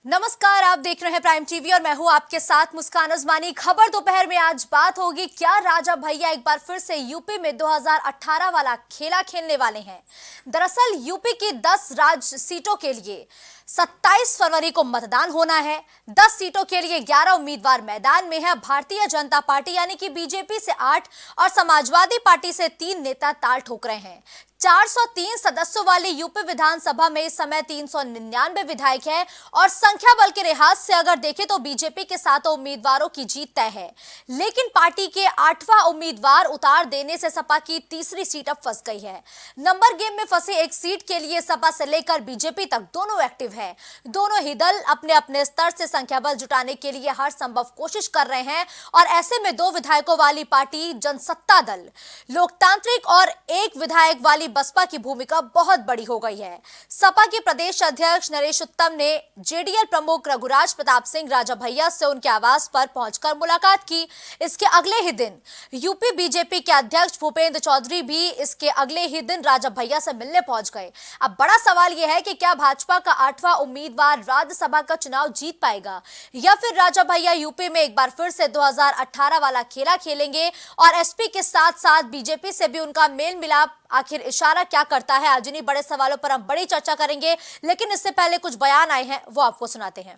नमस्कार, आप देख रहे हैं प्राइम टीवी और मैं हूं आपके साथ मुस्कान अजमानी। खबर दोपहर में आज बात होगी, क्या राजा भैया एक बार फिर से यूपी में 2018 वाला खेला खेलने वाले हैं। दरअसल यूपी की 10 राज्य सीटों के लिए 27 फरवरी को मतदान होना है। 10 सीटों के लिए 11 उम्मीदवार मैदान में है। भारतीय जनता पार्टी यानी कि बीजेपी से 8 और समाजवादी पार्टी से 3 नेता ताल ठोक रहे हैं। 403 सदस्यों वाले यूपी विधानसभा में इस समय 399 विधायक हैं और संख्या बल के लिहाज से अगर देखें तो बीजेपी के 7 उम्मीदवारों की जीत तय है। लेकिन पार्टी के 8वां उम्मीदवार उतार देने से सपा की तीसरी सीट अब फंस गई है। नंबर गेम में फंसे एक सीट के लिए सपा से लेकर बीजेपी तक दोनों एक्टिव है। दोनों ही दल अपने अपने स्तर से संख्या बल जुटाने के लिए हर संभव कोशिश कर रहे हैं और ऐसे में 2 विधायकों वाली पार्टी जनसत्ता दल लोकतांत्रिक और 1 विधायक वाली बसपा की भूमिका बहुत बड़ी हो गई है। सपा के प्रदेश अध्यक्ष नरेश उत्तम ने जेडीएल प्रमुख रघुराज प्रताप सिंह राजा भैया से उनके आवास पर पहुंचकर मुलाकात की। इसके अगले ही दिन यूपी बीजेपी के अध्यक्ष भूपेंद्र चौधरी भी इसके अगले ही दिन राजा भैया से मिलने पहुंच गए। अब बड़ा सवाल यह है कि क्या भाजपा का 8वां उम्मीदवार राज्यसभा का चुनाव जीत पाएगा या फिर राजा भैया यूपी में एक बार फिर से 2018 वाला खेला खेलेंगे और एसपी के साथ साथ बीजेपी से भी उनका मेल मिलाप आखिर इशारा क्या करता है। आज इन्हीं बड़े सवालों पर हम बड़ी चर्चा करेंगे, लेकिन इससे पहले कुछ बयान आए हैं वो आपको सुनाते हैं।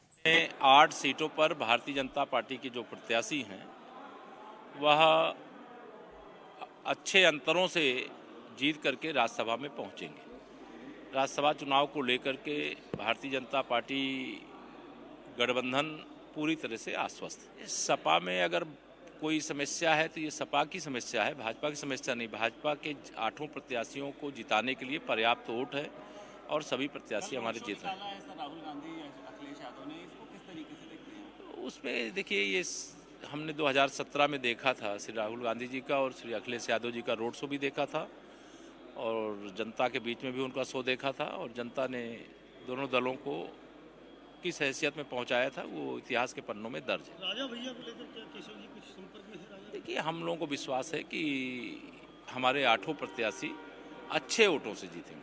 8 सीटों पर भारतीय जनता पार्टी की जो प्रत्याशी हैं वह अच्छे अंतरों से जीत करके राज्यसभा में पहुंचेंगे। राज्यसभा चुनाव को लेकर के भारतीय जनता पार्टी गठबंधन पूरी तरह से आश्वस्त है। सपा में अगर कोई समस्या है तो ये सपा की समस्या है, भाजपा की समस्या नहीं। भाजपा के 8 प्रत्याशियों को जिताने के लिए पर्याप्त वोट है और सभी प्रत्याशी हमारे जीत रहे हैं। राहुल गांधी अखिलेश यादव ने इसको किस तरीके से देखते हैं? उसमें देखिए, ये हमने 2017 में देखा था, श्री राहुल गांधी जी का और श्री अखिलेश यादव जी का रोड शो भी देखा था और जनता के बीच में भी उनका शो देखा था और जनता ने दोनों दलों को किस हैसियत में पहुंचाया था वो इतिहास के पन्नों में दर्ज है। राजा भैया को लेकर क्या केशव जी कुछ संपर्क में है? देखिए, हम लोगों को विश्वास है कि हमारे 8 प्रत्याशी अच्छे वोटों से जीतेंगे।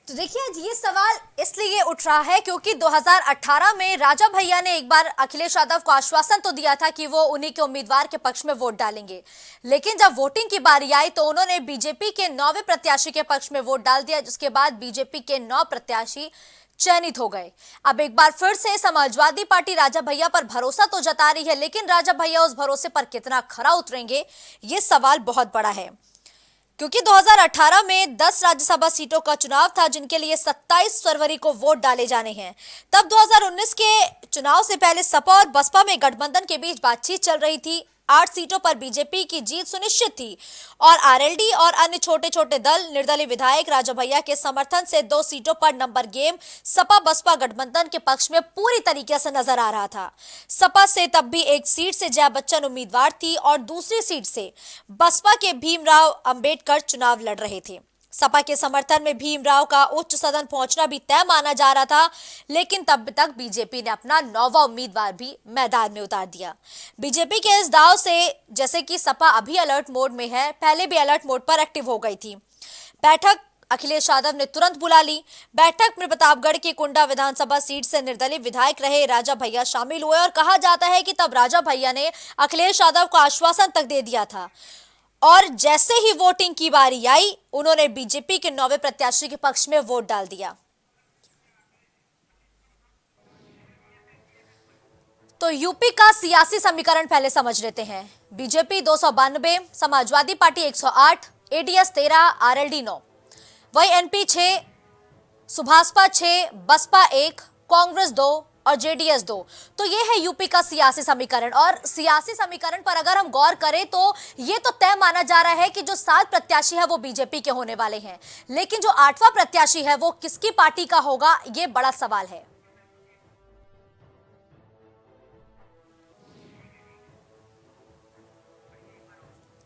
तो देखिए, आज ये सवाल इसलिए उठ रहा है क्योंकि 2018 में राजा भैया ने एक बार अखिलेश यादव को आश्वासन तो दिया था कि वो उन्हीं के उम्मीदवार के पक्ष में वोट डालेंगे, लेकिन जब वोटिंग की बारी आई तो उन्होंने बीजेपी के 9वें प्रत्याशी के पक्ष में वोट डाल दिया, जिसके बाद बीजेपी के 9 प्रत्याशी चयनित हो गए। अब एक बार फिर से समाजवादी पार्टी राजा भैया पर भरोसा तो जता रही है, लेकिन राजा भैया उस भरोसे पर कितना खरा उतरेंगे, ये सवाल बहुत बड़ा है। क्योंकि 2018 में 10 राज्यसभा सीटों का चुनाव था जिनके लिए 27 फरवरी को वोट डाले जाने हैं। तब 2019 के चुनाव से पहले सपा और बसपा में गठबंधन के बीच बातचीत चल रही थी। 8 सीटों पर बीजेपी की जीत सुनिश्चित थी और आरएलडी और अन्य छोटे छोटे दल निर्दलीय विधायक राजा भैया के समर्थन से 2 सीटों पर नंबर गेम सपा बसपा गठबंधन के पक्ष में पूरी तरीके से नजर आ रहा था। सपा से तब भी एक सीट से जया बच्चन उम्मीदवार थी और दूसरी सीट से बसपा के भीमराव अंबेडकर चुनाव लड़ रहे थे। सपा के समर्थन में भीमराव का उच्च सदन पहुंचना भी तय माना जा रहा था, लेकिन तब तक बीजेपी ने अपना 9वां उम्मीदवार भी मैदान में उतार दिया। बीजेपी के इस दाव से जैसे कि सपा अभी अलर्ट मोड में है, पहले भी अलर्ट मोड पर एक्टिव हो गई थी। बैठक अखिलेश यादव ने तुरंत बुला ली। बैठक में प्रतापगढ़ की कुंडा विधानसभा सीट से निर्दलीय विधायक रहे राजा भैया शामिल हुए और कहा जाता है कि तब राजा भैया ने अखिलेश यादव को आश्वासन तक दे दिया था और जैसे ही वोटिंग की बारी आई उन्होंने बीजेपी के 9वें प्रत्याशी के पक्ष में वोट डाल दिया। तो यूपी का सियासी समीकरण पहले समझ लेते हैं। BJP 292, Samajwadi party 108, ADS 13, RLD 9, वही एनपी 6, सुभाषपा 6, बसपा 1, कांग्रेस 2 और जेडीएस 2। तो ये है यूपी का सियासी समीकरण। और सियासी समीकरण पर अगर हम गौर करें तो ये तो तय माना जा रहा है कि जो 7 प्रत्याशी है वो बीजेपी के होने वाले हैं, लेकिन जो 8वां प्रत्याशी है वो किसकी पार्टी का होगा, ये बड़ा सवाल है।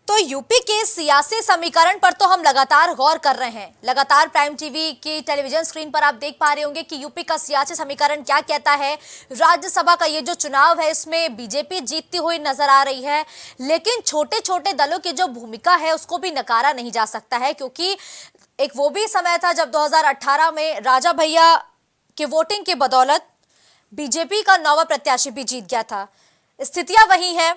तो यूपी के सियासी समीकरण पर तो हम लगातार गौर कर रहे हैं। लगातार प्राइम टीवी की टेलीविजन स्क्रीन पर आप देख पा रहे होंगे कि यूपी का सियासी समीकरण क्या कहता है। राज्यसभा का ये जो चुनाव है इसमें बीजेपी जीतती हुई नजर आ रही है, लेकिन छोटे छोटे दलों की जो भूमिका है उसको भी नकारा नहीं जा सकता है, क्योंकि एक वो भी समय था जब 2018 में राजा भैया कि वोटिंग की बदौलत बीजेपी का नौवां प्रत्याशी भी जीत गया था। स्थितियां वही है,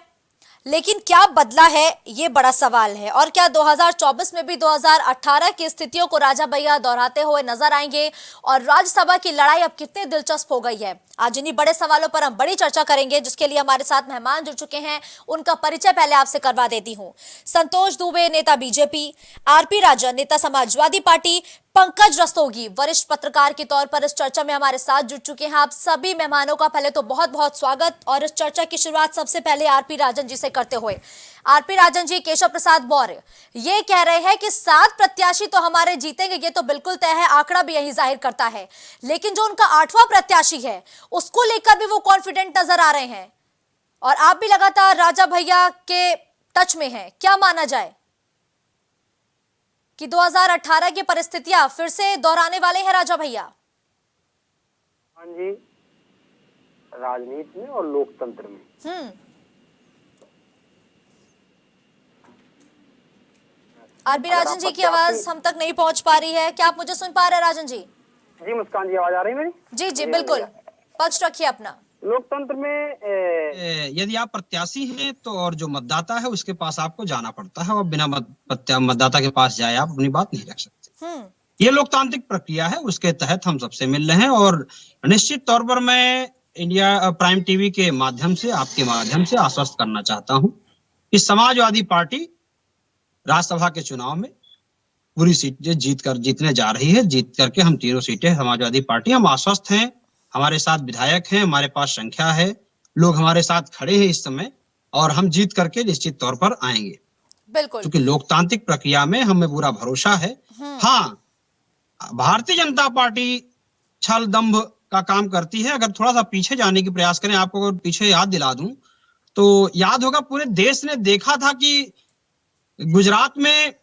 लेकिन क्या बदला है, ये बड़ा सवाल है। और क्या 2024 में भी 2018 की स्थितियों को राजा भैया दोहराते हुए नजर आएंगे? और राज्यसभा की लड़ाई अब कितनी दिलचस्प हो गई है? आज इन्हीं बड़े सवालों पर हम बड़ी चर्चा करेंगे, जिसके लिए हमारे साथ मेहमान जुड़ चुके हैं। उनका परिचय पहले आपसे करवा देती हूं। संतोष दुबे, नेता बीजेपी, आरपी राजन, नेता समाजवादी पार्टी, पंकज रस्तोगी, वरिष्ठ पत्रकार के तौर पर इस चर्चा में हमारे साथ जुड़ चुके हैं। आप सभी मेहमानों का पहले तो बहुत बहुत स्वागत। और इस चर्चा की शुरुआत सबसे पहले आरपी राजन जी से करते हुए। आरपी राजन जी, केशव प्रसाद मौर्य ये कह रहे हैं कि 7 प्रत्याशी तो हमारे जीतेंगे, ये तो बिल्कुल तय है, आंकड़ा भी यही जाहिर करता है। लेकिन जो उनका 8वां प्रत्याशी है, उसको लेकर भी वो कॉन्फिडेंट नजर आ रहे हैं। और आप भी लगातार राजा भैया के टच में हैं। क्या माना जाए कि 2018 की परिस्थितियां फिर से दोहराने वाले हैं राजा भैया? हाँ जी, राजनीति में और लोकतंत्र में। आरपी राजन जी की आवाज हम तक नहीं पहुंच पा रही है। क्या आप मुझे सुन पा रहे हैं राजन जी? जी मुस्कान जी, आवाज आ रही है मेरी? जी जी बिल्कुल, पक्ष रखिए अपना। लोकतंत्र में यदि आप प्रत्याशी हैं तो और जो मतदाता है उसके पास आपको जाना पड़ता है, और बिना मतदाता के पास जाए आप अपनी बात नहीं रख सकते। ये लोकतांत्रिक प्रक्रिया है, उसके तहत हम सबसे मिल रहे हैं। और निश्चित तौर पर मैं इंडिया प्राइम टीवी के माध्यम से, आपके माध्यम से आश्वस्त करना चाहता हूं कि समाजवादी पार्टी राज्यसभा के चुनाव में पूरी सीटें जीतने जा रही है। जीत करके हम 3 सीटें समाजवादी पार्टी, हम आश्वस्त हैं। हमारे साथ विधायक हैं, हमारे पास संख्या है, लोग हमारे साथ खड़े हैं इस समय, और हम जीत करके निश्चित तौर पर आएंगे। बिल्कुल, क्योंकि लोकतांत्रिक प्रक्रिया में हमें पूरा भरोसा है। हाँ, भारतीय जनता पार्टी छल दंभ का काम करती है। अगर थोड़ा सा पीछे जाने की प्रयास करें, आपको पीछे याद दिला दूं तो याद होगा, पूरे देश ने देखा था कि गुजरात में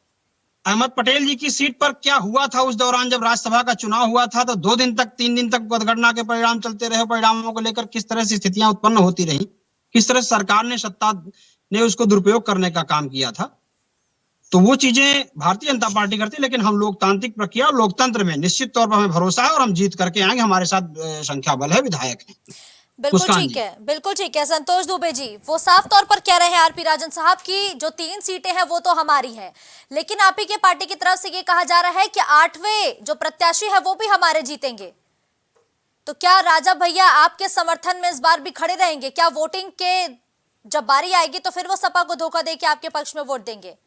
अहमद पटेल जी की सीट पर क्या हुआ था। उस दौरान जब राज्यसभा का चुनाव हुआ था तो 2 दिन तक, 3 दिन तक मतगणना के परिणाम चलते रहे। परिणामों को लेकर किस तरह से स्थितियां उत्पन्न होती रही, किस तरह सरकार ने, सत्ता ने उसको दुरुपयोग करने का काम किया था। तो वो चीजें भारतीय जनता पार्टी करती है। लेकिन हम लोकतांत्रिक प्रक्रिया और लोकतंत्र में निश्चित तौर पर हमें भरोसा है, और हम जीत करके आएंगे। हमारे साथ संख्या बल है, विधायक है। बिल्कुल ठीक है, बिल्कुल ठीक है। संतोष दुबे जी वो साफ तौर पर कह रहे हैं आरपी राजन साहब की जो 3 सीटें हैं वो तो हमारी हैं, लेकिन आप ही के पार्टी की तरफ से ये कहा जा रहा है कि 8वें जो प्रत्याशी है वो भी हमारे जीतेंगे। तो क्या राजा भैया आपके समर्थन में इस बार भी खड़े रहेंगे? क्या वोटिंग के जब बारी आएगी तो फिर वो सपा को धोखा देके आपके पक्ष में वोट देंगे?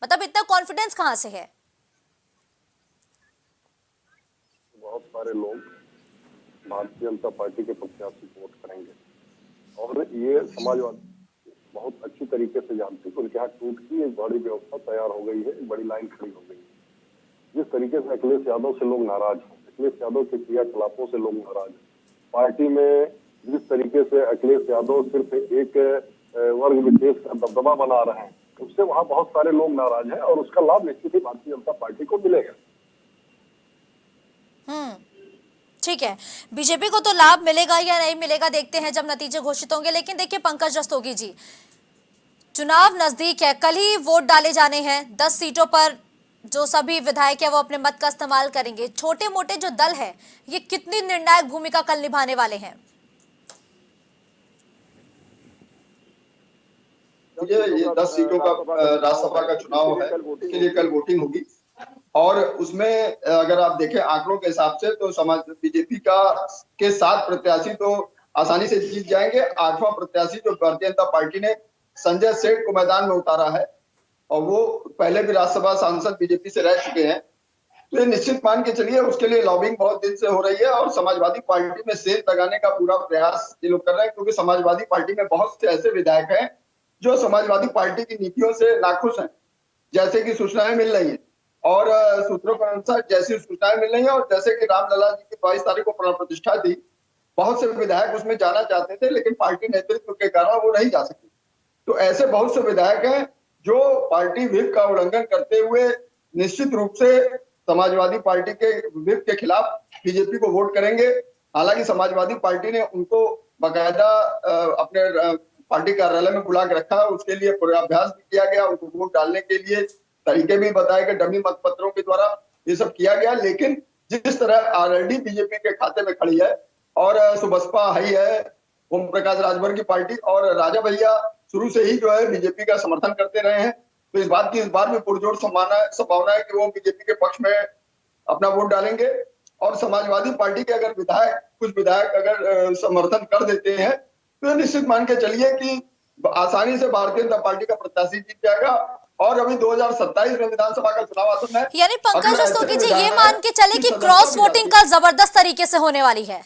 मतलब इतना कॉन्फिडेंस कहां से है? बहुत सारे लोग भारतीय जनता पार्टी के प्रत्याशी को वोट करेंगे, और ये समाजवादी बहुत अच्छी तरीके से जानते हैं कि उनके यहाँ टूट की एक बड़ी व्यवस्था तैयार हो गई है, एक बड़ी लाइन खड़ी हो गई है। जिस तरीके से अखिलेश यादव से लोग नाराज हैं, अखिलेश यादव के क्रियाकलापों से लोग नाराज हैं, पार्टी में जिस तरीके से अखिलेश यादव सिर्फ एक वर्ग विशेष का दबदबा बना रहे हैं, उससे वहां बहुत सारे लोग नाराज हैं, और उसका लाभ निश्चित ही भारतीय जनता पार्टी को मिलेगा। ठीक है, बीजेपी को तो लाभ मिलेगा या नहीं मिलेगा देखते हैं जब नतीजे घोषित होंगे। लेकिन देखिए पंकज रस्तोगी जी, चुनाव नजदीक है, कल ही वोट डाले जाने हैं। 10 सीटों पर जो सभी विधायक है वो अपने मत का इस्तेमाल करेंगे। छोटे मोटे जो दल है ये कितनी निर्णायक भूमिका कल निभाने वाले हैं? ये 10 सीटों का राज्यसभा का चुनाव है, इसके लिए कल वोटिंग होगी। और उसमें अगर आप देखें आंकड़ों के हिसाब से तो बीजेपी के 7 प्रत्याशी तो आसानी से जीत जाएंगे। 8वां प्रत्याशी जो भारतीय जनता पार्टी ने संजय सेठ को मैदान में उतारा है, और वो पहले भी राज्यसभा सांसद बीजेपी से रह चुके हैं, तो ये निश्चित मान के चलिए उसके लिए लॉबिंग बहुत दिन से हो रही है। और समाजवादी पार्टी में सेल लगाने का पूरा प्रयास ये लोग कर रहे हैं, क्योंकि समाजवादी पार्टी में बहुत से ऐसे विधायक हैं जो समाजवादी पार्टी की नीतियों से नाखुश हैं, जैसे कि सूचनाएं मिल रही है। और सूत्रों के अनुसार जैसी सूचनाएं मिल रही है, और जैसे कि रामलला जी की 22 तारीख को प्राण प्रतिष्ठा थी, बहुत से विधायक उसमें जाना चाहते थे, लेकिन पार्टी नेतृत्व के कारण वो नहीं जा सके। तो ऐसे बहुत से विधायक हैं जो पार्टी व्हिप का उल्लंघन करते हुए निश्चित रूप से समाजवादी पार्टी के व्हिप के खिलाफ बीजेपी को वोट करेंगे। हालांकि समाजवादी पार्टी ने उनको बाकायदा अपने पार्टी कार्यालय में बुला के रखा, उसके लिए पूर्वाभ्यास भी किया गया, उनको वोट डालने के लिए तरीके भी बताए गए, डमी मतपत्रों के द्वारा ये सब किया गया। लेकिन जिस तरह आरएलडी बीजेपी के खाते में खड़ी है और सुबसपा हाई है, ओम प्रकाश राजभर की पार्टी, और राजा भैया शुरू से ही जो है बीजेपी का समर्थन करते रहे हैं, तो इस बात की इस बार भी पुरजोर संभावना है कि वो बीजेपी के पक्ष में अपना वोट डालेंगे। और समाजवादी पार्टी के अगर कुछ विधायक अगर समर्थन कर देते हैं तो निश्चित मान के चलिए कि आसानी से भारतीय जनता पार्टी का प्रत्याशी जीत जाएगा। और अभी 2027 में विधानसभा का चुनाव आसन है। यानी पंकज रस्तोगी जी ये मान के चले कि क्रॉस वोटिंग का जबरदस्त तरीके से होने वाली है।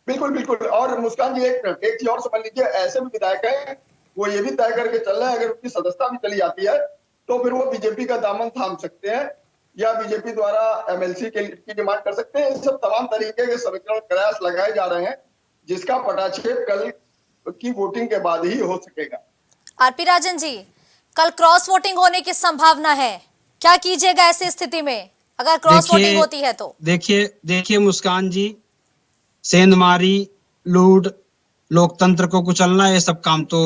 बिल्कुल बिल्कुल। और मुस्कान जी एक चीज और समझ लीजिए, ऐसे भी विधायक हैं वो ये भी तय करके चल रहे हैं अगर उनकी सदस्यता भी चली जाती है तो फिर वो बीजेपी का दामन थाम सकते हैं या बीजेपी द्वारा एमएलसी की डिमांड कर सकते हैं। सब तमाम तरीके के समीकरण प्रयास लगाए जा रहे हैं जिसका पटाक्षेप कल की वोटिंग के बाद ही हो सकेगा। आरपी राजन जी, कल क्रॉस वोटिंग होने की संभावना है, क्या कीजिएगा ऐसी स्थिति में अगर क्रॉस वोटिंग होती है तो? देखिए मुस्कान जी, सेंधमारी, लूट, लोकतंत्र को कुचलना, ये सब काम तो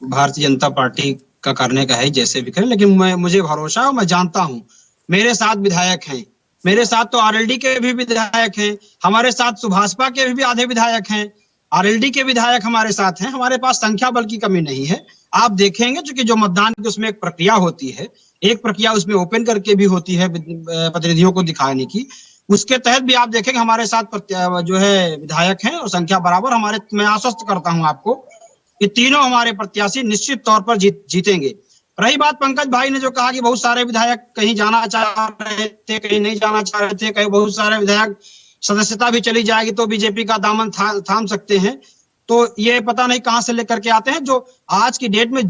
भारतीय जनता पार्टी का करने का है जैसे भी करें, लेकिन मुझे भरोसा है, मैं जानता हूं मेरे साथ विधायक हैं, मेरे साथ तो आरएलडी के भी विधायक हैं, हमारे साथ सुभाषपा के भी आधे विधायक हैं, आरएलडी के विधायक हमारे साथ हैं, हमारे पास संख्या बल की कमी नहीं है। आप देखेंगे कि जो मतदान की उसमें एक प्रक्रिया होती है, एक प्रक्रिया उसमें ओपन करके भी होती है प्रतिनिधियों को दिखाने की, उसके तहत भी आप देखेंगे हमारे साथ जो है विधायक हैं और संख्या बराबर हमारे। मैं आश्वस्त करता हूं आपको कि तीनों हमारे प्रत्याशी निश्चित तौर पर जीतेंगे। रही बात पंकज भाई ने जो कहा कि बहुत सारे विधायक कहीं जाना चाह रहे थे, कहीं नहीं जाना चाह रहे थे, कहीं बहुत सारे विधायक सदस्यता भी चली जाएगी तो बीजेपी का दामन थाम सकते हैं, तो ये पता नहीं कहां से लेकर के आते हैं। जो आज की डेट में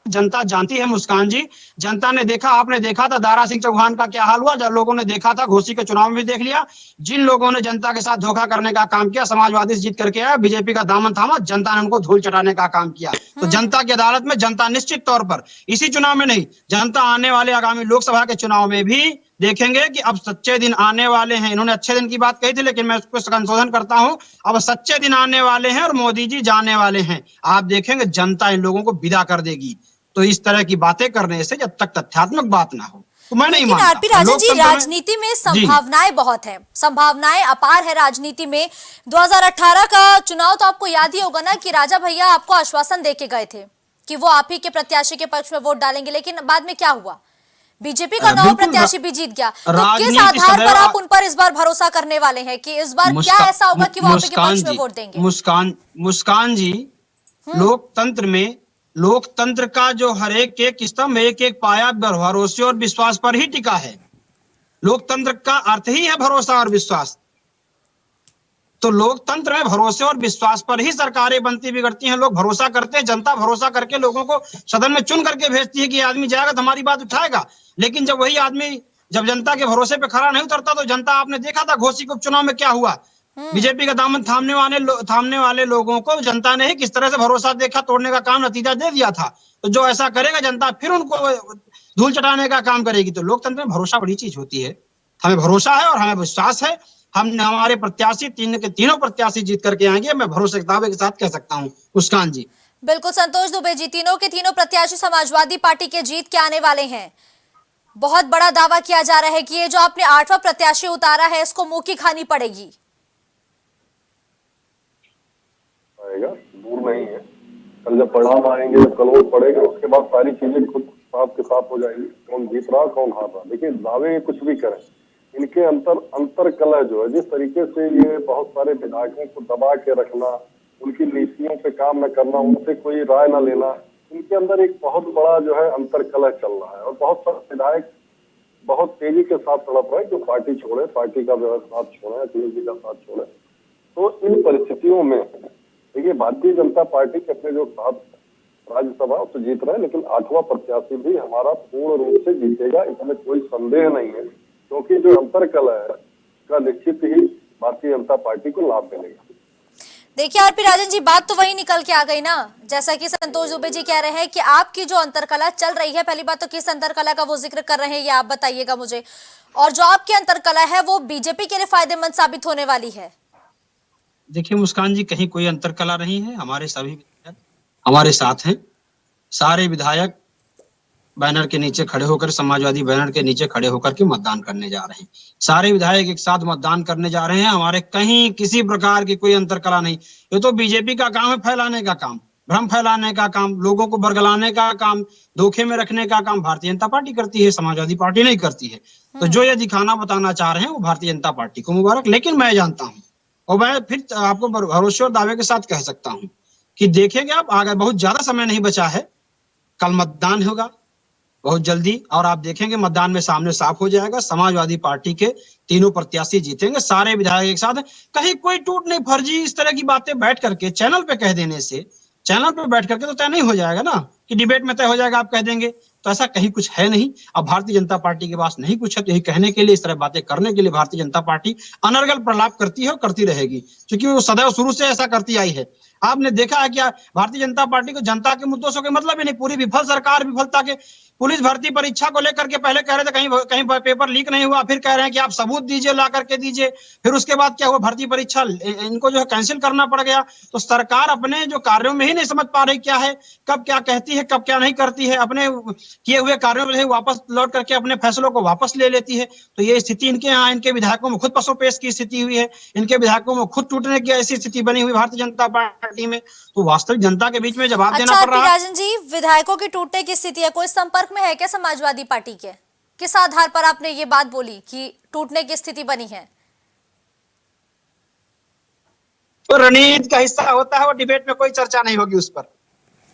जनता जानती है मुस्कान जी, जनता ने देखा, आपने देखा था दारा सिंह चौहान का क्या हाल हुआ, जब लोगों ने देखा था, घोसी के चुनाव में भी देख लिया, जिन लोगों ने जनता के साथ धोखा करने का काम किया, समाजवादी से जीत करके आया, बीजेपी का दामन थामा, जनता ने उनको धूल चटाने का काम किया। तो जनता की अदालत में जनता निश्चित तौर पर इसी चुनाव में नहीं, जनता आने वाले आगामी लोकसभा के चुनाव में भी देखेंगे कि अब सच्चे दिन आने वाले हैं। इन्होंने अच्छे दिन की बात कही थी लेकिन मैं उसको संशोधन करता हूं, अब सच्चे दिन आने वाले हैं और मोदी जी जाने वाले हैं। आप देखेंगे जनता इन लोगों को विदा कर देगी। तो इस तरह की बातें करने से जब तक तथ्यात्मक बात ना हो तो मैं नहीं मानता। आरपी राजन जी, राजनीति में संभावनाएं बहुत है, संभावनाएं अपार है राजनीति में। 2018 का चुनाव तो आपको याद ही होगा ना कि राजा भैया आपको आश्वासन देके गए थे कि वो आप ही के प्रत्याशी के पक्ष में वोट डालेंगे, लेकिन बाद में क्या हुआ? बीजेपी का नया प्रत्याशी भी जीत गया। तो किस आधार पर आप उन पर इस बार भरोसा करने वाले हैं कि इस बार क्या ऐसा होगा कि वो आप ही के पक्ष में वोट देंगे? मुस्कान जी, लोकतंत्र का जो हर एक स्तंभ, एक एक पाया भरोसे और विश्वास पर ही टिका है। लोकतंत्र का अर्थ ही है भरोसा और विश्वास। तो लोकतंत्र में भरोसे और विश्वास पर ही सरकारें बनती बिगड़ती हैं। लोग भरोसा करते हैं, जनता भरोसा करके लोगों को सदन में चुन करके भेजती है कि आदमी जाएगा तो हमारी बात उठाएगा। लेकिन जब वही आदमी जब जनता के भरोसे पे खड़ा नहीं उतरता तो जनता, आपने देखा था घोसी के उपचुनाव में क्या हुआ, बीजेपी का दामन थामने वाले लोगों को जनता ने ही किस तरह से भरोसा देखा, तोड़ने का काम, नतीजा दे दिया था। तो जो ऐसा करेगा जनता फिर उनको धूल चटाने का काम करेगी। तो लोकतंत्र में भरोसा बड़ी चीज होती है। हमें भरोसा है और हमें विश्वास है, हमारे प्रत्याशी तीनों प्रत्याशी जीत करके आएंगे। मैं भरोसे दावे के साथ कह सकता हूँ मुस्कान जी। बिल्कुल संतोष दुबे जी, तीनों के तीनों प्रत्याशी समाजवादी पार्टी के जीत के आने वाले हैं। बहुत बड़ा दावा किया जा रहा है कि ये जो आपने 8वां प्रत्याशी उतारा है इसको मुंह की खानी पड़ेगी। आएगा, दूर नहीं है। कल जब परिणाम आएंगे, जब कल वोट पड़ेगा, उसके बाद सारी चीजें खुद साफ के साफ हो जाएंगी, कौन जीत रहा कौन हार रहा। देखिए दावे कुछ भी करें, इनके अंतर कलह जो है, जिस तरीके से ये बहुत सारे विधायकों को दबा के रखना, उनकी नीतियों पे काम न करना, उनसे कोई राय न लेना, इनके अंदर एक बहुत बड़ा जो है अंतर कलह चल रहा है। और बहुत सारे विधायक बहुत तेजी के साथ तड़प रहे हैं कि पार्टी छोड़े, पार्टी का व्यवस्था छोड़े, अखिलेश जी का साथ छोड़े। तो इन परिस्थितियों में देखिए भारतीय जनता पार्टी के अपने जो साथ राज्यसभा उससे जीत रहे हैं, लेकिन 8वां प्रत्याशी भी हमारा पूर्ण रूप से जीतेगा, इसमें कोई संदेह नहीं है। क्योंकि जो अंतर कलह है का निश्चित ही भारतीय जनता पार्टी को लाभ मिलेगा। देखिए आरपी राजन जी, बात तो वही निकल के आ गई ना, जैसा कि संतोष दुबे जी कह रहे हैं कि आपकी जो अंतरकला चल रही है, पहली बात तो किस अंतरकला का वो जिक्र कर रहे हैं ये आप बताइएगा मुझे, और जो आपकी अंतरकला है वो बीजेपी के लिए फायदेमंद साबित होने वाली है। देखिए मुस्कान जी, कहीं कोई अंतरकला नहीं है। हमारे सभी विधायक हमारे साथ हैं, सारे विधायक बैनर के नीचे खड़े होकर, समाजवादी बैनर के नीचे खड़े होकर के मतदान करने जा रहे हैं। सारे विधायक एक साथ मतदान करने जा रहे हैं। हमारे कहीं किसी प्रकार की कोई अंतरकला नहीं। ये तो बीजेपी का काम है, फैलाने का काम, भ्रम फैलाने का काम, लोगों को बरगलाने का काम, धोखे में रखने का काम भारतीय जनता पार्टी करती है, समाजवादी पार्टी नहीं करती है। तो जो ये दिखाना बताना चाह रहे हैं वो भारतीय जनता पार्टी को मुबारक। लेकिन मैं जानता हूं और मैं फिर आपको भरोसे और दावे के साथ कह सकता हूं कि देखेंगे आप, आगे बहुत ज्यादा समय नहीं बचा है। कल मतदान होगा बहुत जल्दी और आप देखेंगे मतदान में सामने साफ हो जाएगा। समाजवादी पार्टी के तीनों प्रत्याशी जीतेंगे, सारे विधायक एक साथ। कहीं कोई टूट नहीं, फर्जी इस तरह की बातें बैठ करके चैनल पे कह देने से, चैनल पे बैठ करके तो तय नहीं हो जाएगा ना कि डिबेट में तय हो जाएगा आप कह देंगे। तो ऐसा कहीं कुछ है नहीं। अब भारतीय जनता पार्टी के पास नहीं कुछ है तो यही कहने के लिए, इस तरह बातें करने के लिए भारतीय जनता पार्टी अनर्गल प्रलाप करती है और करती रहेगी, क्योंकि वो सदैव शुरू से ऐसा करती आई है। आपने देखा है क्या भारतीय जनता पार्टी को जनता के मुद्दों से कोई मतलब ही नहीं। पूरी विफल सरकार, विफलता के पुलिस भर्ती परीक्षा को लेकर के पहले कह रहे थे कहीं पेपर लीक नहीं हुआ, फिर कह रहे हैं कि आप सबूत दीजिए, ला करके दीजिए। फिर उसके बाद क्या हुआ, भर्ती परीक्षा इनको जो है कैंसिल करना पड़ गया। तो सरकार अपने जो कार्यों में ही नहीं समझ पा रही क्या है, कब क्या कहती है, कब क्या नहीं करती है। अपने किए हुए कार्यों में वापस लौट करके अपने फैसलों को वापस ले लेती है। तो ये स्थिति इनके यहाँ, इनके विधायकों में खुद पसोपेश की स्थिति हुई है, इनके विधायकों में खुद टूटने की ऐसी स्थिति बनी हुई भारतीय जनता पार्टी में। तो वास्तविक जनता के बीच में जवाब देना पड़ रहा है। राजन जी, विधायकों की टूटने की स्थिति है, कोई संपर्क में है क्या समाजवादी पार्टी के? किस आधार पर आपने ये बात बोली कि टूटने की स्थिति बनी है? तो रणनीति का हिस्सा होता है, वो डिबेट में कोई चर्चा नहीं होगी उस पर।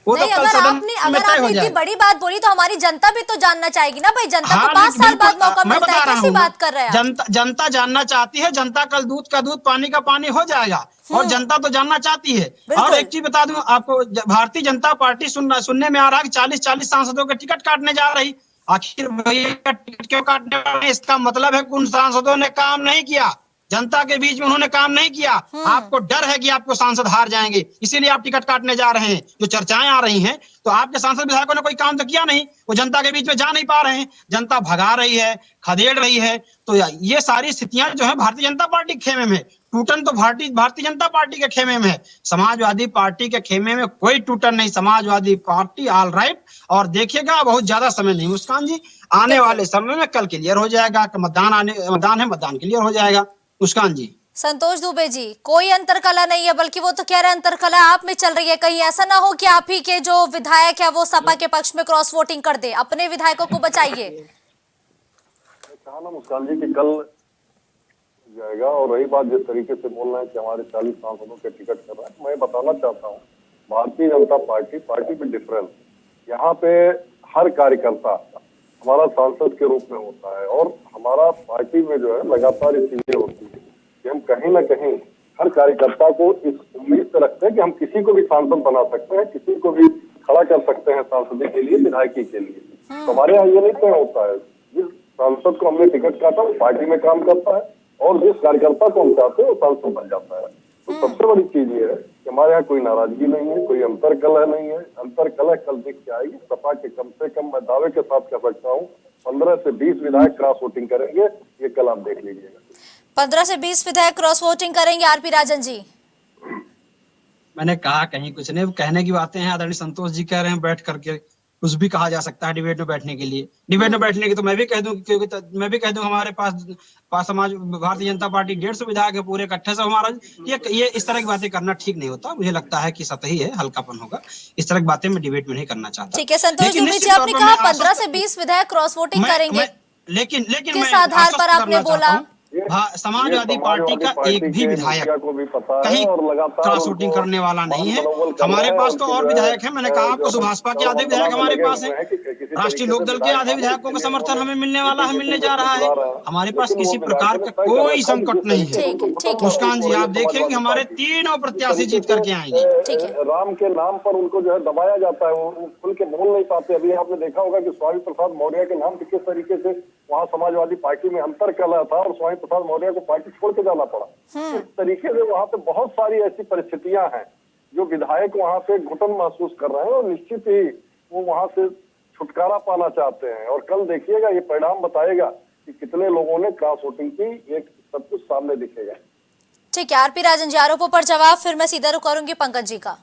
वो नहीं, तो अगर आपने इतनी बड़ी बात बोली तो हमारी जनता भी तो जानना चाहेगी ना भाई। जनता को 5 साल बाद मौका मिलता है, कैसी बात कर रहे हैं? जनता जानना चाहती है। जनता कल दूध का दूध पानी का पानी हो जाएगा और जनता तो जानना चाहती है। और एक चीज बता दूं आपको, भारतीय जनता पार्टी सुनने में आ रहा है कि 40 सांसदों के टिकट काटने जा रही। आखिर भैया टिकट क्यों काटने जा रहे हैं? इसका मतलब है कि उन सांसदों ने काम नहीं किया, जनता के बीच में उन्होंने काम नहीं किया। आपको डर है कि आपको सांसद हार जाएंगे, इसीलिए आप टिकट काटने जा रहे हैं। जो चर्चाएं आ रही हैं तो आपके सांसद विधायकों ने कोई काम तो किया नहीं, वो जनता के बीच में जा नहीं पा रहे हैं, जनता भगा रही है, खदेड़ रही है। तो ये सारी स्थितियां जो है भारतीय जनता पार्टी के खेमे में, टूटन तो भारतीय जनता पार्टी के खेमे में है। समाजवादी पार्टी के खेमे में कोई टूटन नहीं। Samajwadi party all right. और देखिएगा बहुत ज्यादा समय नहीं मुस्कान जी, आने वाले समय में कल क्लियर हो जाएगा। मतदान है, मतदान क्लियर हो जाएगा मुस्कान जी। संतोष दुबे जी, कोई अंतरकला नहीं है, बल्कि वो तो कह रहे हैं अंतरकला आप में चल रही है। कहीं ऐसा ना हो कि आप ही के जो विधायक है वो सपा के पक्ष में क्रॉस वोटिंग कर दे। अपने विधायकों को बचाइए। कहा ना मुस्कान जी कि कल जाएगा। और रही बात जिस तरीके से बोल रहे हैं कि हमारे 40 सांसदों के टिकट कर रहा है, मैं बताना चाहता हूँ भारतीय जनता पार्टी में डिफरेंस, यहाँ पे हर कार्यकर्ता हमारा सांसद के रूप में होता है। और हमारा पार्टी में जो है लगातार ये चीजें होती है कि हम कहीं ना कहीं हर कार्यकर्ता को इस उम्मीद से रखते हैं कि हम किसी को भी सांसद बना सकते हैं, किसी को भी खड़ा कर सकते हैं सांसद के लिए, विधायकी के लिए। तो हमारे यहाँ ये नहीं तय होता है। जिस सांसद को हमने टिकट काटा वो पार्टी में काम करता है और जिस कार्यकर्ता को हम चाहते हैं वो सांसद बन जाता है। तो सबसे बड़ी चीज ये है कि हमारे यहाँ कोई नाराजगी नहीं है, कोई अंतरकलह नहीं है। अंतरकलह कल दिख के आएगी। सपा के कम से कम मैं दावे के साथ कह सकता हूँ 15 से 20 विधायक क्रॉस वोटिंग करेंगे। ये कल आप देख लीजिएगा। 15 से 20 विधायक क्रॉस वोटिंग करेंगे। आरपी राजन जी, मैंने कहा कहीं कुछ नहीं, कहने की बातें हैं। आदरणीय संतोष जी कह रहे हैं बैठ करके, कुछ भी कहा जा सकता है डिबेट में बैठने के लिए। डिबेट में बैठने की तो मैं भी कह दूं, क्योंकि मैं भी कह दूं हमारे पास समाज भारतीय जनता पार्टी 150 विधायक है पूरे इकट्ठे से हमारा। ये इस तरह की बातें करना ठीक नहीं होता। मुझे लगता है कि सतही है, हल्कापन होगा। इस तरह की बातें मैं डिबेट में नहीं करना चाहता। ठीक है संतोष दुबे जी, आपने कहा 15 से 20 विधायक क्रॉस वोटिंग करेंगे, लेकिन किस आधार पर आपने बोला? समाजवादी पार्टी का एक भी विधायक कहीं क्रॉस वोटिंग करने वाला नहीं है। हमारे पास तो और विधायक है। मैंने कहा आपको सुभाषपा के आधे विधायक हमारे पास है, राष्ट्रीय लोकदल के आधे विधायकों का समर्थन हमें मिलने वाला है, मिलने जा रहा है। हमारे पास किसी प्रकार का कोई संकट नहीं है। मुस्कान जी, आप देखेंगे हमारे तीनों प्रत्याशी जीत करके आएंगे। राम के नाम पर उनको जो है दबाया जाता है, वो खुल के बोल नहीं पाते। अभी आपने देखा होगा कि स्वामी प्रसाद मौर्य के नाम पे किस तरीके से वहाँ समाजवादी पार्टी में अंतरकलह था और स्वामी प्रसाद मौर्य को पार्टी छोड़ के जाना पड़ा। इस तरीके से वहाँ पे बहुत सारी ऐसी परिस्थितियां हैं जो विधायक वहाँ पे घुटन महसूस कर रहे हैं और निश्चित ही वो वहाँ से छुटकारा पाना चाहते हैं। और कल देखिएगा ये परिणाम बताएगा कि कितने लोगों ने क्रॉस वोटिंग की, ये सब कुछ सामने दिखेगा। ठीक है आरपी राजन जी, आरोपों पर जवाब, फिर मैं सीधा रुख करूंगी पंकज जी का।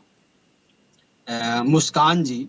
मुस्कान जी,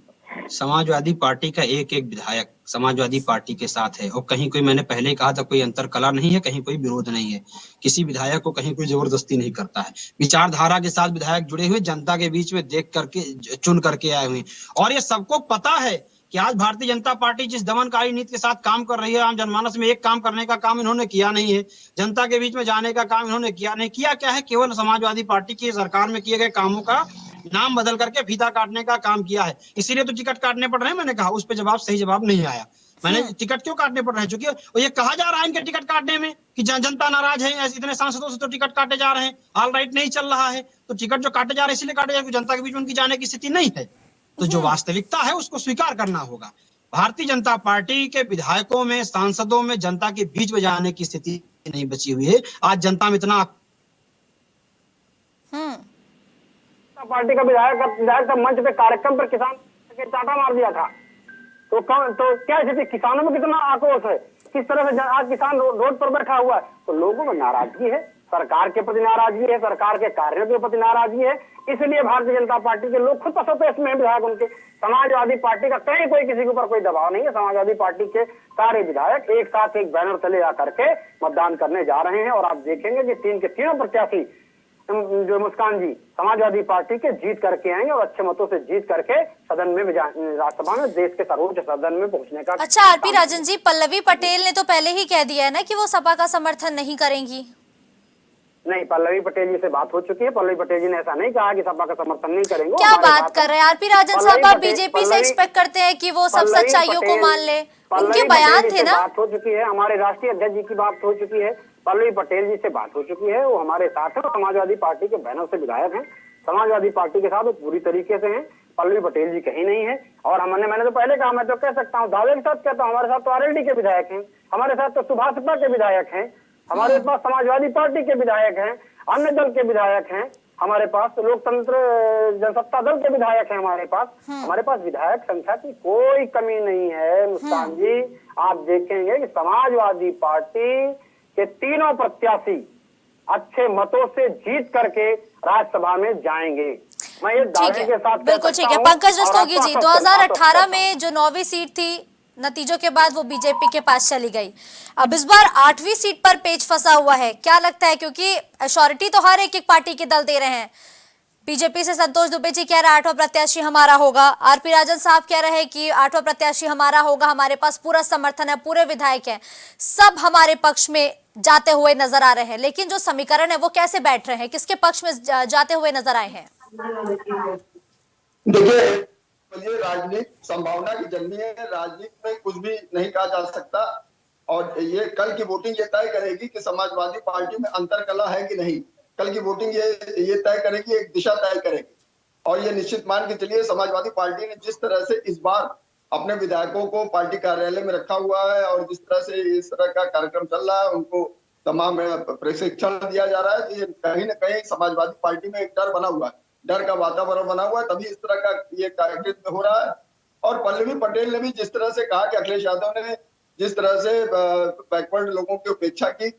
समाजवादी पार्टी का एक एक विधायक समाजवादी पार्टी के साथ है, और कहीं कोई, मैंने पहले ही कहा था, कोई अंतर कला नहीं है, कहीं कोई विरोध नहीं है, किसी विधायक को कहीं कोई जबरदस्ती नहीं करता है। विचारधारा के साथ विधायक जुड़े हुए, जनता के बीच में देख करके चुन करके आए हुए, और ये सबको पता है कि आज भारतीय जनता पार्टी जिस दमनकारी नीति के साथ काम कर रही है, आम जनमानस में एक काम करने का काम इन्होंने किया नहीं है, जनता के बीच में जाने का काम इन्होंने किया नहीं। किया क्या है, केवल समाजवादी पार्टी की सरकार में किए गए कामों का नाम बदल करके फीता काटने का काम किया है। इसीलिए तो टिकट काटने पड़ रहे हैं। मैंने कहा उस पर सही जवाब नहीं आया। मैंने टिकट क्यों काटने पड़ रहे हैं, क्योंकि ये कहा जा रहा है इनके टिकट काटने में कि जनता नाराज है, इतने सांसदों से तो टिकट काटे जा रहे हैं, ऑल राइट नहीं चल रहा है, तो टिकट जो काटे जा रहे हैं इसलिए काटे जा रहे हैं, जनता के बीच में उनकी जाने की स्थिति नहीं है। तो जो वास्तविकता है उसको स्वीकार करना होगा। भारतीय जनता पार्टी के विधायकों में, सांसदों में जनता के बीच में जाने की स्थिति नहीं बची हुई है। आज जनता में इतना पार्टी का विधायक का मंच पे कार्यक्रम पर किसान के चाटा मार दिया था, तो क्या स्थिति, किसानों में कितना आक्रोश है, किस तरह से आज किसान रोड पर बैठा हुआ है, तो लोगों में नाराजगी है, सरकार के प्रति नाराजगी है, सरकार के कार्यों के प्रति नाराजगी है। इसलिए भारतीय जनता पार्टी के लोग खुद पसंद में विधायक उनके, समाजवादी पार्टी का कहीं कोई किसी के ऊपर कोई दबाव नहीं है। समाजवादी पार्टी के सारे विधायक एक साथ एक बैनर तले आकर के मतदान करने जा रहे हैं, और आप देखेंगे कि तीन के तीनों प्रत्याशी जो मुस्कान जी समाजवादी पार्टी के जीत करके आएंगे, और अच्छे मतों से जीत करके सदन में, राज्यसभा में, देश के सर्वोच्च सदन में पहुंचने का। अच्छा आरपी राजन जी, पल्लवी पटेल ने तो पहले ही कह दिया है ना कि वो सपा का समर्थन नहीं करेंगी। नहीं, पल्लवी पटेल जी से बात हो चुकी है। पल्लवी पटेल जी ने ऐसा नहीं कहा कि सपा का समर्थन नहीं करेंगे। क्या बात कर रहे हैं आरपी राजन साहब, आप बीजेपी से एक्सपेक्ट करते हैं कि वो सब सच्चाइयों को मान ले? उनके बयान थे ना। बात हो चुकी है, हमारे राष्ट्रीय अध्यक्ष जी की बात हो चुकी है, पल्लवी पटेल जी से बात हो चुकी है, वो हमारे साथ है, समाजवादी पार्टी के बैनर से विधायक हैं, समाजवादी पार्टी के साथ वो पूरी तरीके से हैं। पल्लवी पटेल जी कहीं नहीं है, और मैंने तो पहले कहा, मैं तो कह सकता हूँ, दावे के साथ कहता हूँ, हमारे साथ तो आरएलडी के विधायक हैं, हमारे साथ तो सुभाषपा के विधायक हैं, हमारे पास समाजवादी पार्टी के विधायक हैं, अन्य दल के विधायक हैं, हमारे पास लोकतंत्र जनसत्ता दल के विधायक हैं, हमारे पास विधायक संख्या की कोई कमी नहीं है। मुस्कान जी, आप देखेंगे कि समाजवादी पार्टी के तीनों प्रत्याशी अच्छे मतों से जीत करके राज्यसभा में जाएंगे। मैं ये दावे के साथ बिल्कुल ठीक है। पंकज रस्तोगी जी, 2018 में जो 9वीं सीट थी, नतीजों के बाद वो बीजेपी के पास चली गई। अब इस बार 8वीं सीट पर पेच फंसा हुआ है, क्या लगता है? क्योंकि अश्योरिटी तो हर एक पार्टी के दल दे रहे हैं। बीजेपी से संतोष दुबे जी कह रहे हैं 8वां प्रत्याशी हमारा होगा, आरपी राजन साहब कह रहे हैं कि 8वां प्रत्याशी हमारा होगा, हमारे पास पूरा समर्थन है, पूरे विधायक हैं, सब हमारे पक्ष में जाते हुए नजर आ रहे हैं। लेकिन जो समीकरण है वो कैसे बैठ रहे हैं, किसके पक्ष में जाते हुए नजर आए हैं? देखिए, ये राजनीति संभावना की जंगी है, राजनीति में कुछ भी नहीं कहा जा सकता, और ये कल की वोटिंग ये तय करेगी कि समाजवादी पार्टी में अंतरकला है कि नहीं। कल की वोटिंग ये तय करेगी, एक दिशा तय करेगी, और ये निश्चित मान के चलिए समाजवादी पार्टी ने जिस तरह से इस बार अपने विधायकों को पार्टी कार्यालय में रखा हुआ है, और जिस तरह से इस तरह का कार्यक्रम चल रहा है, उनको तमाम प्रशिक्षण दिया जा रहा है, कि कहीं न कहीं समाजवादी पार्टी में एक डर बना हुआ है, डर का वातावरण बना हुआ है, तभी इस तरह का ये कार्यक्रम हो रहा है। और पल्लवी पटेल ने भी जिस तरह से कहा कि अखिलेश यादव ने जिस तरह से बैकवर्ड लोगों की उपेक्षा की,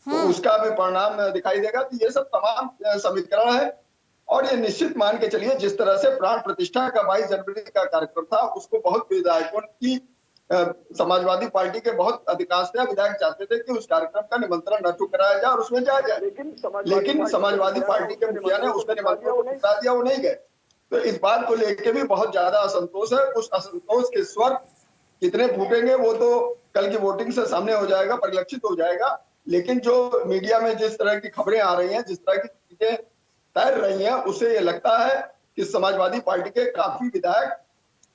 तो उसका भी परिणाम दिखाई देगा। तो ये सब तमाम समीकरण है, और ये निश्चित मान के चलिए जिस तरह से प्राण प्रतिष्ठा का 22 जनवरी का कार्यक्रम था, उसको बहुत विधायकों की समाजवादी पार्टी के बहुत अधिकांश विधायक चाहते थे कि उस कार्यक्रम का निमंत्रण न ठुकराया जाए और उसमें जाया जाए, लेकिन समाजवादी पार्टी के मुखिया ने उसका निमंत्रण को ठुकरा दिया, वो नहीं गए। तो इस बात को लेकर भी बहुत ज्यादा असंतोष है। उस असंतोष के स्वर कितने फूटेंगे वो तो कल की वोटिंग से सामने हो जाएगा, परिलक्षित हो जाएगा। लेकिन जो मीडिया में जिस तरह की खबरें आ रही हैं, जिस तरह की चीजें तैर रही हैं, उससे ये लगता है कि समाजवादी पार्टी के काफी विधायक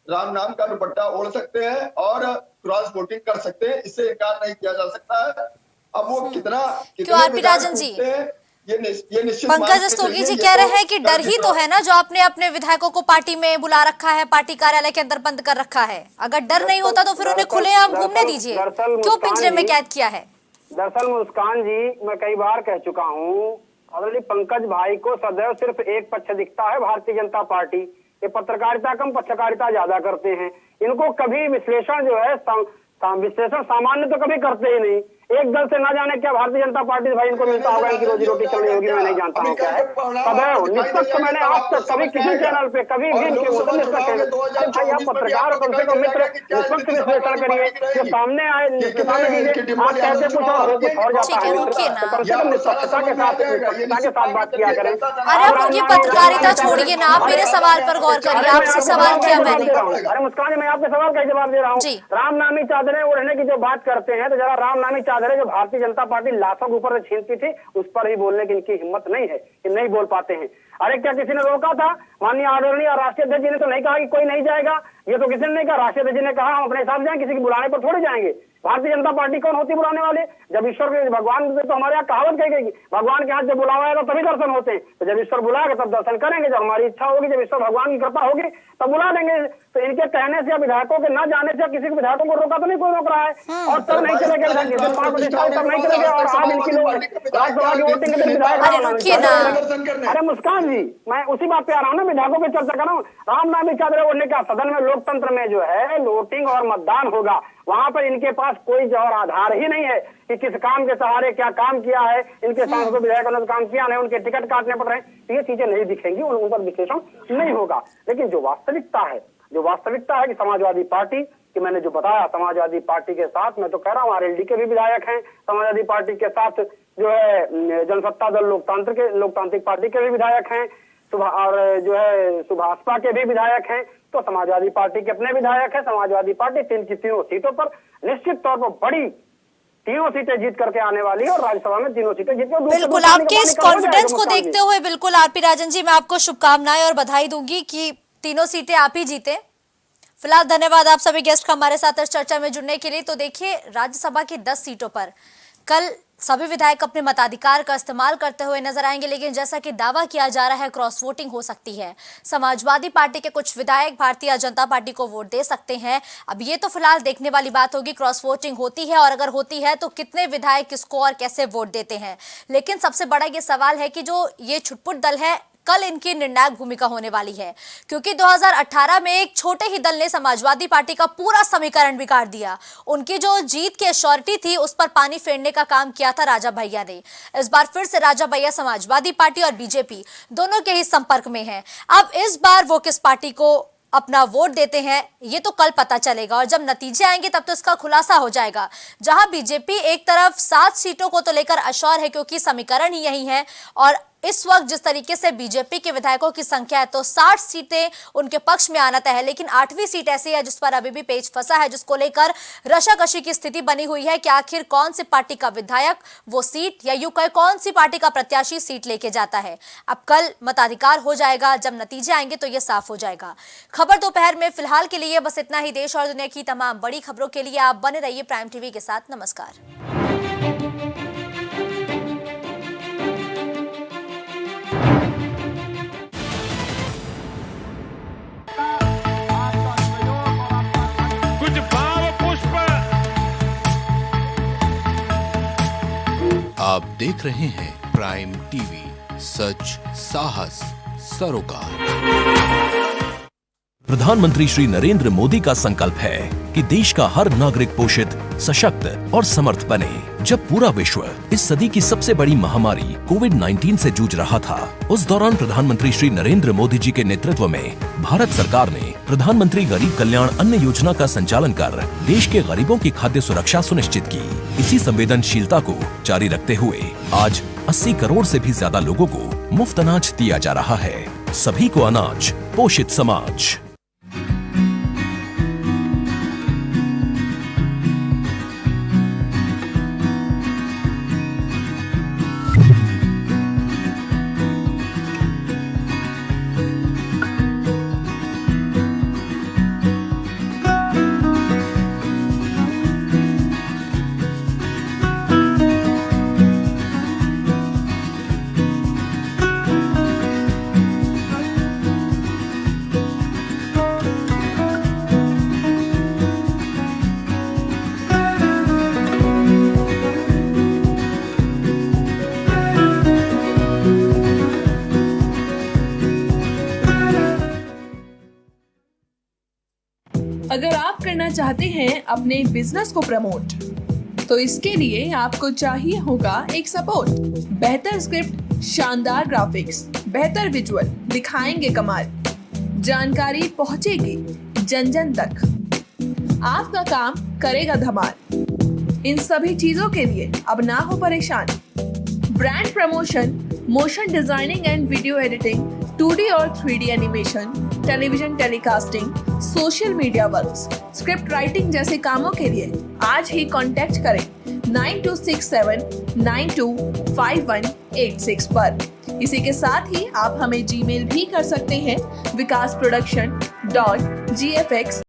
राम नाम का दुपट्टा ओढ़ सकते हैं और क्रॉस वोटिंग कर सकते हैं, इससे इनकार नहीं किया जा सकता है। अब वो कितना आरपी राजन जी, ये निश्चित पंकज रस्तोगी जी कह रहे हैं कि डर ही तो है ना जो आपने अपने विधायकों को पार्टी में बुला रखा है, पार्टी कार्यालय के अंदर बंद कर रखा है। अगर डर नहीं होता तो फिर उन्हें खुलेआम घूमने दीजिए, क्यों पिंजरे में कैद किया है? दरअसल मुस्कान जी, मैं कई बार कह चुका हूँ, पंकज भाई को सदैव सिर्फ एक पक्ष दिखता है, भारतीय जनता पार्टी। ये पत्रकारिता कम पक्षकारिता ज्यादा करते हैं। इनको कभी विश्लेषण जो है विश्लेषण सामान्य तो कभी करते ही नहीं। एक दल से ना जाने क्या भारतीय जनता पार्टी से भाई इनको मिलता होगा, इनकी रोजी रोटी चल रही होगी, मैं नहीं जानता हूँ क्या है। सदैव निष्पक्ष मैंने आज तक कभी किसी चैनल पे कभी भी इनके मुद्दे निष्पक्ष भाई आप पत्रकार कम से कम मित्र निष्पक्ष विश्लेषण करिए, जो सामने आए उसके सामने दीजिए, आप कहते कुछ और हो कुछ और जाता है, तो कम से कम निष्पक्षता के साथ बात किया करें। अरे आप उनकी पत्रकारिता छोड़िए ना, आप मेरे सवाल पर गौर करिए, आपसे सवाल किया मैंने। अरे मुस्कान, मैं आपके सवाल का जवाब दे रहा हूँ। रामनामी चादरें ओढ़ने की जो बात करते हैं, तो जरा रामनामी चादरें जो भारतीय जनता पार्टी लाशों के ऊपर से छीनती थी, उस पर ही बोलने की इनकी हिम्मत नहीं है, ये नहीं बोल पाते हैं। अरे क्या किसी ने रोका था? माननीय आदरणीय राष्ट्रीय अध्यक्ष जी ने तो नहीं कहा कि कोई नहीं जाएगा, ये तो किसी ने नहीं कहा। राष्ट्रीय अध्यक्ष जी ने कहा हम अपने हिसाब जाएंगे, किसी के बुलाने पर थोड़े जाएंगे। भारतीय जनता पार्टी कौन होती बुलाने वाले? जब ईश्वर के भगवान तो हमारे यहाँ कहावत कही गई, भगवान के हाथ जब बुलावा आएगा तभी दर्शन होते हैं। तो जब ईश्वर बुलाएगा तब दर्शन करेंगे, जब हमारी इच्छा होगी, जब ईश्वर भगवान की कृपा होगी तब बुला देंगे। तो इनके कहने से या विधायकों के न जाने से किसी विधायकों को रोका तो नहीं, कोई रोक रहा है। और तब नहीं चले गए, जिस दिन 5 प्रतिशत तब नहीं चले गए, और आज इनकी लोग राज्यसभा की वोटिंग के विधायक। अरे मुस्कान जी, मैं उसी बात पे आ रहा हूँ ना, विधायकों पे चर्चा कर रहा हूँ। रामनामी चादरें ओढ़ने का सदन में लोकतंत्र में जो है वोटिंग और मतदान होगा, वहां पर इनके पास कोई और आधार ही नहीं है कि किस काम के सहारे क्या काम किया है, इनके सांसदों विधायकों ने काम किया नहीं, उनके टिकट काटने पड़ रहे हैं, ये चीजें नहीं दिखेंगी, उन पर विश्लेषण नहीं होगा। लेकिन जो वास्तविकता है कि समाजवादी पार्टी कि मैंने जो बताया, समाजवादी पार्टी के साथ मैं तो कह रहा हूँ आरएलडी के भी विधायक हैं, समाजवादी पार्टी के साथ जो है जनसत्ता दल लोकतांत्रिक पार्टी के भी विधायक हैं, और जो है सुभाषपा के भी विधायक हैं। तो समाजवादी पार्टी के अपने विधायक हैं। समाजवादी पार्टी 3 की 3 सीटों पर निश्चित तौर पर बड़ी 3 सीटें जीत करके आने वाली है, और राज्यसभा में 3 सीटें जीत कर बिल्कुल आपके इस कॉन्फिडेंस को देखते हुए बिल्कुल आरपी राजन जी, मैं आपको शुभकामनाएं और बधाई दूंगी कि 3 सीटें आप ही जीते। फिलहाल धन्यवाद आप सभी गेस्ट का हमारे साथ इस चर्चा में जुड़ने के लिए। तो देखिए, राज्यसभा की 10 सीटों पर कल सभी विधायक अपने मताधिकार का इस्तेमाल करते हुए नजर आएंगे, लेकिन जैसा कि दावा किया जा रहा है क्रॉस वोटिंग हो सकती है। समाजवादी पार्टी के कुछ विधायक भारतीय जनता पार्टी को वोट दे सकते हैं। अब ये तो फिलहाल देखने वाली बात होगी क्रॉस वोटिंग होती है, और अगर होती है तो कितने विधायक किसको और कैसे वोट देते हैं। लेकिन सबसे बड़ा ये सवाल है कि जो ये छुटपुट दल है, कल इनकी निर्णायक भूमिका होने वाली है, क्योंकि 2018 में एक छोटे ही दल ने समाजवादी पार्टी का पूरा समीकरण बिगाड़ दिया। उनकी जो जीत की श्योरिटी थी उस पर पानी फेरने का काम किया था राजा भैया ने। इस बार फिर से राजा भैया समाजवादी पार्टी और बीजेपी दोनों के ही संपर्क में हैं। अब इस बार वो किस पार्टी को अपना वोट देते हैं ये तो कल पता चलेगा, और जब नतीजे आएंगे तब तो इसका खुलासा हो जाएगा। जहां बीजेपी एक तरफ 7 सीटों को तो लेकर अश्योर है क्योंकि समीकरण ही यही है, और इस वक्त जिस तरीके से बीजेपी के विधायकों की संख्या है तो 60 सीटें उनके पक्ष में आना तय है। लेकिन 8वीं सीट ऐसी है जिस पर अभी भी पेच फंसा है, जिसको लेकर रशाकशी की स्थिति बनी हुई है कि आखिर कौन सी पार्टी का विधायक वो सीट, या यूं कहे कौन सी पार्टी का प्रत्याशी सीट लेके जाता है। अब कल मताधिकार हो जाएगा, जब नतीजे आएंगे तो ये साफ हो जाएगा। खबर दोपहर में फिलहाल के लिए बस इतना ही। देश और दुनिया की तमाम बड़ी खबरों के लिए आप बने रहिए प्राइम टीवी के साथ। नमस्कार। आप देख रहे हैं प्राइम टीवी, सच साहस सरोकार। प्रधानमंत्री श्री नरेंद्र मोदी का संकल्प है कि देश का हर नागरिक पोषित, सशक्त और समर्थ बने। जब पूरा विश्व इस सदी की सबसे बड़ी महामारी कोविड-19 से जूझ रहा था, उस दौरान प्रधानमंत्री श्री नरेंद्र मोदी जी के नेतृत्व में भारत सरकार ने प्रधानमंत्री गरीब कल्याण अन्न योजना का संचालन कर देश के गरीबों की खाद्य सुरक्षा सुनिश्चित की। इसी संवेदनशीलता को जारी रखते हुए आज 80 करोड़ से भी ज्यादा लोगों को मुफ्त अनाज दिया जा रहा है। सभी को अनाज, पोषित समाज। अगर आप करना चाहते हैं अपने बिजनेस को प्रमोट, तो इसके लिए आपको चाहिए होगा एक सपोर्ट। बेहतर स्क्रिप्ट, शानदार ग्राफिक्स, बेहतर विजुअल, दिखाएंगे कमाल, जानकारी पहुंचेगी जन जन तक, आपका काम करेगा धमाल। इन सभी चीजों के लिए अब ना हो परेशान। Brand promotion, motion designing and video editing, 2D और 3D animation, television telecasting, social media works, script writing जैसे कामों के लिए आज ही कांटेक्ट करें 9267925186 पर। इसी के साथ ही आप हमें जीमेल भी कर सकते हैं vikas production.gfx